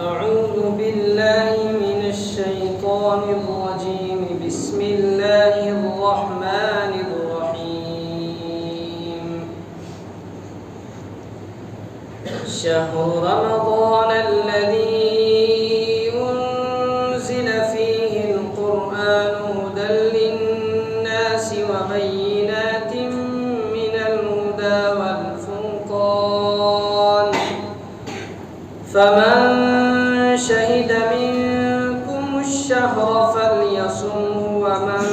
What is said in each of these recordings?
أعوذ بالله من الشيطان الرجيم بسم الله الرحمن الرحيم شهر رمضان الذي أنزل فيه القرآن هدى للناس وبينات من الهدى والفرقان فمن شهد منكم الشهر فليصمه ومن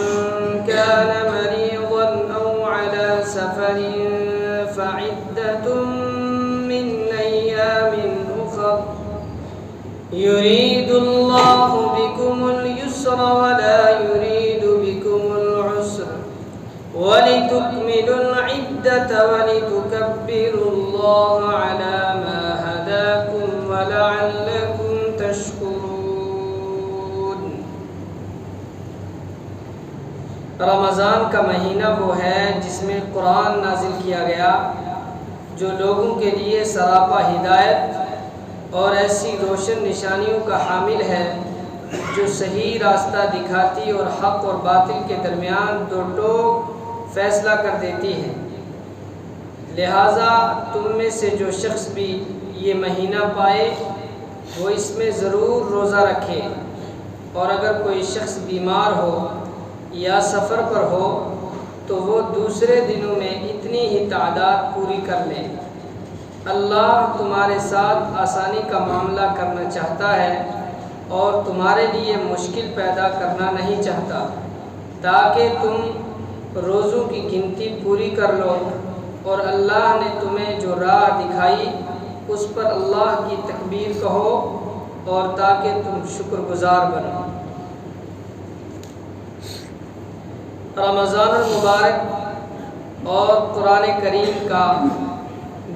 كان مريضا أو على سفر فعدة من أيام أخر يريد الله بكم اليسر ولا يريد بكم العسر ولتكملوا العدة ولتكبروا الله على ما هداكم ولعلكم تشکرون۔ رمضان کا مہینہ وہ ہے جس میں قرآن نازل کیا گیا جو لوگوں کے لیے سراپا ہدایت اور ایسی روشن نشانیوں کا حامل ہے جو صحیح راستہ دکھاتی اور حق اور باطل کے درمیان دو ٹوک فیصلہ کر دیتی ہے۔ لہٰذا تم میں سے جو شخص بھی یہ مہینہ پائے وہ اس میں ضرور روزہ رکھے، اور اگر کوئی شخص بیمار ہو یا سفر پر ہو تو وہ دوسرے دنوں میں اتنی ہی تعداد پوری کر لے۔ اللہ تمہارے ساتھ آسانی کا معاملہ کرنا چاہتا ہے اور تمہارے لیے مشکل پیدا کرنا نہیں چاہتا، تاکہ تم روزوں کی گنتی پوری کر لو، اور اللہ نے تمہیں جو راہ دکھائی اس پر اللہ کی تکبیر کہو، اور تاکہ تم شکر گزار بنو۔ رمضان المبارک اور قرآن کریم کا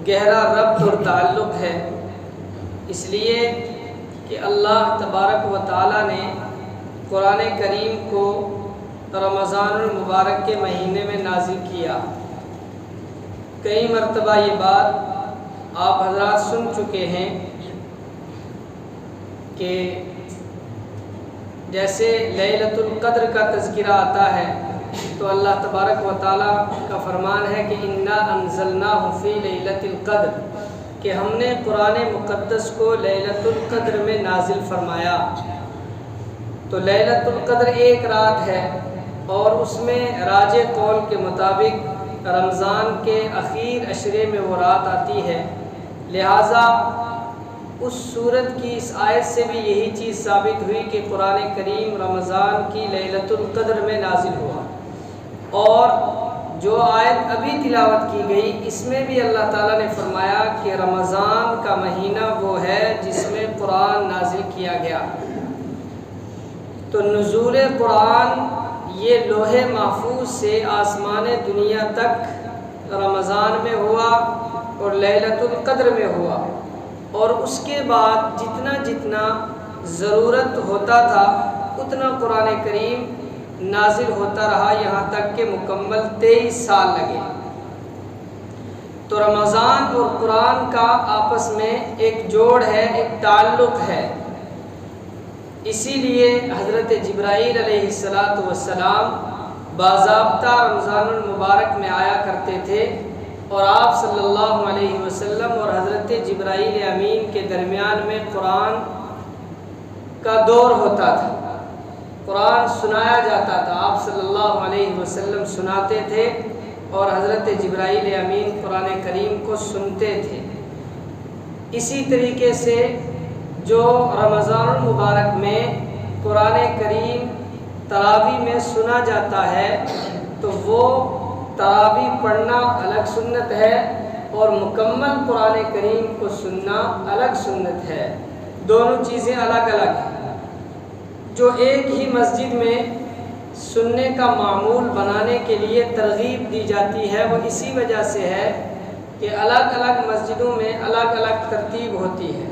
گہرا ربط اور تعلق ہے، اس لیے کہ اللہ تبارک و تعالی نے قرآن کریم کو رمضان المبارک کے مہینے میں نازل کیا۔ کئی مرتبہ یہ بات آپ حضرات سن چکے ہیں کہ جیسے لیلۃ القدر کا تذکرہ آتا ہے تو اللہ تبارک و تعالیٰ کا فرمان ہے کہ انا انزلناہ فی لیلۃ القدر، کہ ہم نے قرآن مقدس کو لیلۃ القدر میں نازل فرمایا۔ تو لیلۃ القدر ایک رات ہے اور اس میں راجح قول کے مطابق رمضان کے اخیر عشرے میں وہ رات آتی ہے۔ لہٰذا اس صورت کی اس آیت سے بھی یہی چیز ثابت ہوئی کہ قرآن کریم رمضان کی لیلۃ القدر میں نازل ہوا، اور جو آیت ابھی تلاوت کی گئی اس میں بھی اللہ تعالیٰ نے فرمایا کہ رمضان کا مہینہ وہ ہے جس میں قرآن نازل کیا گیا۔ تو نزول قرآن یہ لوح محفوظ سے آسمان دنیا تک رمضان میں ہوا اور لیلۃ القدر میں ہوا، اور اس کے بعد جتنا جتنا ضرورت ہوتا تھا اتنا قرآن کریم نازل ہوتا رہا، یہاں تک کہ مکمل 23 سال لگے۔ تو رمضان اور قرآن کا آپس میں ایک جوڑ ہے، ایک تعلق ہے۔ اسی لیے حضرت جبرائیل علیہ السلام باضابطہ رمضان المبارک میں آیا کرتے تھے، اور آپ صلی اللہ علیہ وسلم اور حضرت جبرائیل امین کے درمیان میں قرآن کا دور ہوتا تھا، قرآن سنایا جاتا تھا۔ آپ صلی اللہ علیہ وسلم سناتے تھے اور حضرت جبرائیل امین قرآن کریم کو سنتے تھے۔ اسی طریقے سے جو رمضان المبارک میں قرآن کریم تراویح میں سنا جاتا ہے تو وہ تراویح پڑھنا الگ سنت ہے، اور مکمل قرآن کریم کو سننا الگ سنت ہے، دونوں چیزیں الگ الگ ہیں۔ جو ایک ہی مسجد میں سننے کا معمول بنانے کے لیے ترغیب دی جاتی ہے وہ اسی وجہ سے ہے کہ الگ الگ مسجدوں میں الگ الگ ترتیب ہوتی ہے،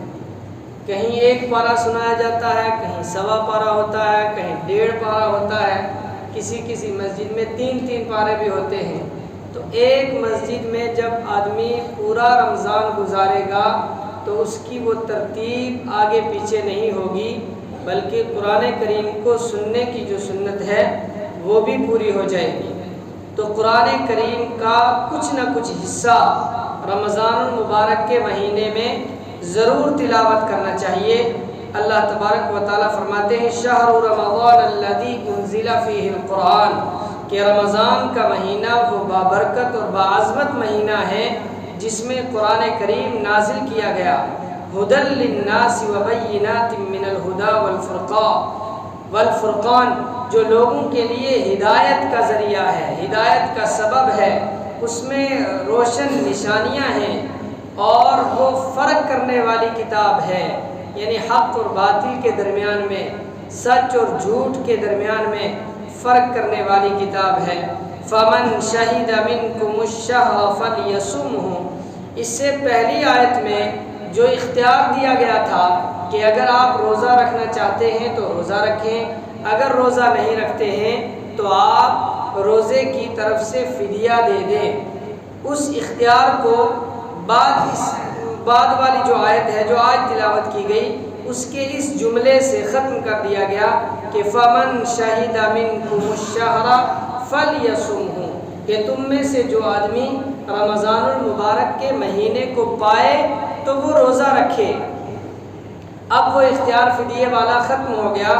کہیں ایک پارہ سنایا جاتا ہے، کہیں سوا پارہ ہوتا ہے، کہیں 1.5 پارہ ہوتا ہے، کسی کسی مسجد میں 3 پارے بھی ہوتے ہیں۔ تو ایک مسجد میں جب آدمی پورا رمضان گزارے گا تو تو اس کی وہ ترتیب آگے پیچھے نہیں ہوگی، بلکہ قرآن کریم کو سننے کی جو سنت ہے وہ بھی پوری ہو جائے گی۔ تو قرآن کریم کا کچھ نہ کچھ حصہ رمضان المبارک کے مہینے میں ضرور تلاوت کرنا چاہیے۔ اللہ تبارک و تعالیٰ فرماتے ہیں شہر رمضان الذی انزل فیہ القرآن، کہ رمضان کا مہینہ وہ بابرکت اور باعظمت مہینہ ہے جس میں قرآن کریم نازل کیا گیا۔ ھدی للناس وبینات من الھدی والفرقان، جو لوگوں کے لیے ہدایت کا ذریعہ ہے، ہدایت کا سبب ہے، اس میں روشن نشانیاں ہیں، اور وہ فرق کرنے والی کتاب ہے، یعنی حق اور باطل کے درمیان میں، سچ اور جھوٹ کے درمیان میں فرق کرنے والی کتاب ہے۔ فمن شہد منکم الشہر فلیصمہ، اس سے پہلی آیت میں جو اختیار دیا گیا تھا کہ اگر آپ روزہ رکھنا چاہتے ہیں تو روزہ رکھیں، اگر روزہ نہیں رکھتے ہیں تو آپ روزے کی طرف سے فدیہ دے دیں، اس اختیار کو بعد والی جو آیت ہے جو آج تلاوت کی گئی اس کے اس جملے سے ختم کر دیا گیا کہ فمن شہد منکم الشہر فلیصمہ، کہ تم میں سے جو آدمی رمضان المبارک کے مہینے کو پائے تو وہ روزہ رکھے۔ اب وہ اختیار فدیے والا ختم ہو گیا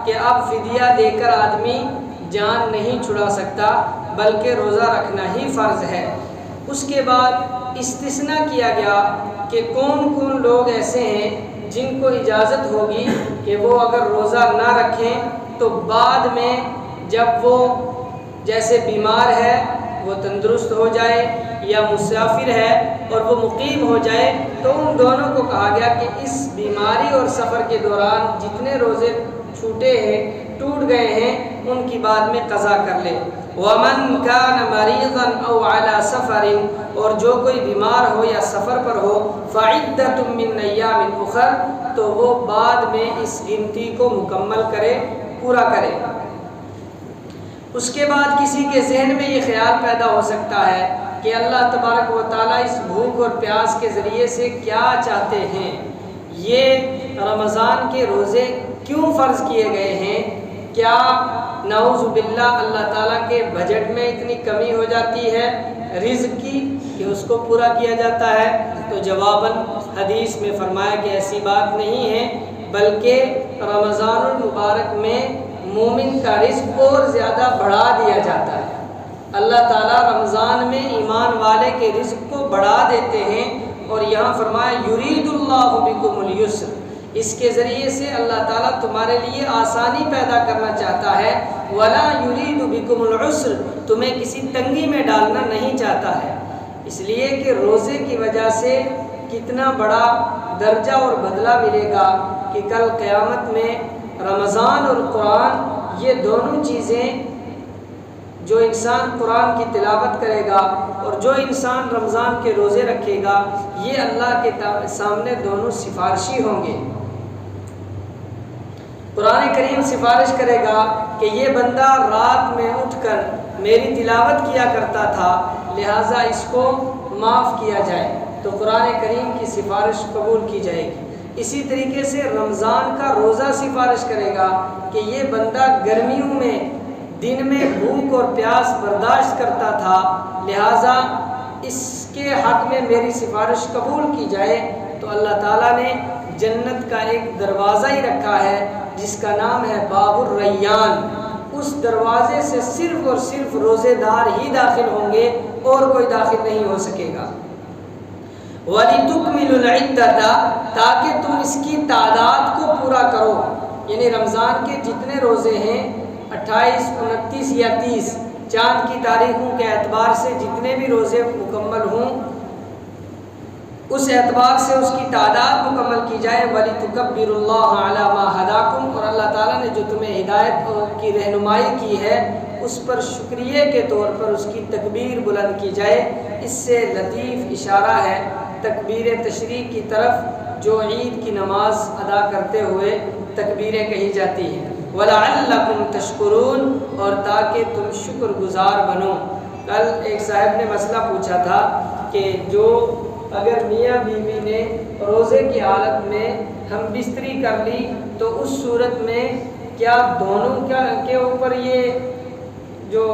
کہ اب فدیہ دے کر آدمی جان نہیں چھڑا سکتا، بلکہ روزہ رکھنا ہی فرض ہے۔ اس کے بعد استثناء کیا گیا کہ کون کون لوگ ایسے ہیں جن کو اجازت ہوگی کہ وہ اگر روزہ نہ رکھیں تو بعد میں جب وہ جیسے بیمار ہے وہ تندرست ہو جائے، یا مسافر ہے اور وہ مقیم ہو جائے، تو ان دونوں کو کہا گیا کہ اس بیماری اور سفر کے دوران جتنے روزے چھوٹے ہیں، ٹوٹ گئے ہیں، ان کی بعد میں قضا کر لے۔ وَمَنْ كَانَ مَرِيضًا أَوْ عَلَى سَفَرٍ، اور جو کوئی بیمار ہو یا سفر پر ہو، فَعِدَّةٌ مِّنْ أَيَّامٍ أُخَرَ، تو وہ بعد میں اس گنتی کو مکمل کرے، پورا کرے۔ اس کے بعد کسی کے ذہن میں یہ خیال پیدا ہو سکتا ہے کہ اللہ تبارک و تعالیٰ اس بھوک اور پیاس کے ذریعے سے کیا چاہتے ہیں، یہ رمضان کے روزے کیوں فرض کیے گئے ہیں؟ کیا نعوذ باللہ اللہ تعالیٰ کے بجٹ میں اتنی کمی ہو جاتی ہے رزق کی کہ اس کو پورا کیا جاتا ہے؟ تو جواباً حدیث میں فرمایا کہ ایسی بات نہیں ہے، بلکہ رمضان المبارک میں مومن کا رزق اور زیادہ بڑھا دیا جاتا ہے۔ اللہ تعالیٰ رمضان میں ایمان والے کے رزق کو بڑھا دیتے ہیں، اور یہاں فرمایا یرید اللہ بکم اليسر، اس کے ذریعے سے اللہ تعالیٰ تمہارے لیے آسانی پیدا کرنا چاہتا ہے، ولا یرید بکم العسر، تمہیں کسی تنگی میں ڈالنا نہیں چاہتا ہے۔ اس لیے کہ روزے کی وجہ سے کتنا بڑا درجہ اور بدلہ ملے گا کہ کل قیامت میں رمضان اور قرآن، یہ دونوں چیزیں، جو انسان قرآن کی تلاوت کرے گا اور جو انسان رمضان کے روزے رکھے گا، یہ اللہ کے سامنے دونوں سفارشی ہوں گے۔ قرآن کریم سفارش کرے گا کہ یہ بندہ رات میں اٹھ کر میری تلاوت کیا کرتا تھا، لہٰذا اس کو معاف کیا جائے، تو قرآن کریم کی سفارش قبول کی جائے گی۔ اسی طریقے سے رمضان کا روزہ سفارش کرے گا کہ یہ بندہ گرمیوں میں دن میں بھوک اور پیاس برداشت کرتا تھا، لہٰذا اس کے حق میں میری سفارش قبول کی جائے، تو اللہ تعالیٰ نے جنت کا ایک دروازہ ہی رکھا ہے جس کا نام ہے باب الریان۔ اس دروازے سے صرف اور صرف روزے دار ہی داخل ہوں گے، اور کوئی داخل نہیں ہو سکے گا۔ وَلِتُكْمِلُوا الْعِدَّةَ، تاکہ تم اس کی تعداد کو پورا کرو، یعنی رمضان کے جتنے روزے ہیں 28، 29 یا 30 چاند کی تاریخوں کے اعتبار سے جتنے بھی روزے مکمل ہوں، اس اعتبار سے اس کی تعداد مکمل کی جائے۔ وَلِتُكَبِّرُوا اللَّهَ عَلَى مَا هَدَاكُمْ، اور اللہ تعالیٰ نے جو تمہیں ہدایت کی رہنمائی کی ہے اس پر شکریہ کے طور پر اس کی تکبیر بلند کی جائے۔ اس سے لطیف اشارہ ہے تکبیر تشریق کی طرف، جو عید کی نماز ادا کرتے ہوئے تکبیریں کہی جاتی ہیں۔ وَلَعَلَّكُمْ تَشْكُرُونَ، اور تاکہ تم شکر گزار بنو۔ کل ایک صاحب نے مسئلہ پوچھا تھا کہ جو اگر میاں بیوی نے روزے کی حالت میں ہم بستری کر لی تو اس صورت میں کیا دونوں کے اوپر یہ جو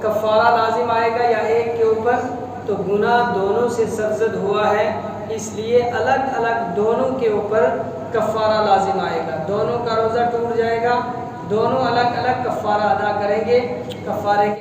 کفارہ لازم آئے گا یا ایک کے اوپر؟ تو گناہ دونوں سے سرزد ہوا ہے، اس لیے الگ الگ دونوں کے اوپر کفارہ لازم آئے گا، دونوں کا روزہ ٹوٹ جائے گا، دونوں الگ الگ کفارہ ادا کریں گے۔ کفارے